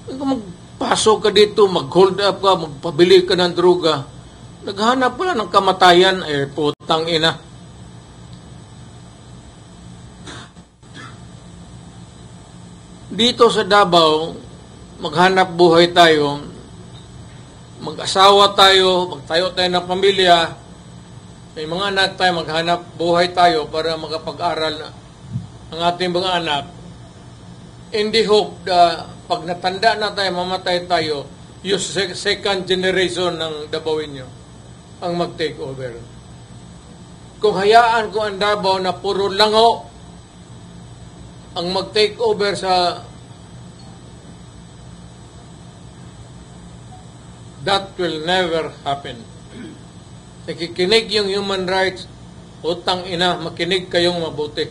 Kung magpasok ka dito, mag-hold up ka, magpabili ka ng droga, naghanap pala ng kamatayan, putang ina. Dito sa Davao, maghanap buhay tayo, mag-asawa tayo, magtayo tayo ng pamilya, may mga anak tayo, maghanap buhay tayo para makapag-aral ang ating mga anak. In the hope na pag natanda na tayo, mamatay tayo, yung second generation ng Davaoenyo ang mag-take over. Kung hayaan ko ang Davao na puro lango ang mag-take over that will never happen. Nakikinig yung human rights, utang ina, makinig kayong mabuti.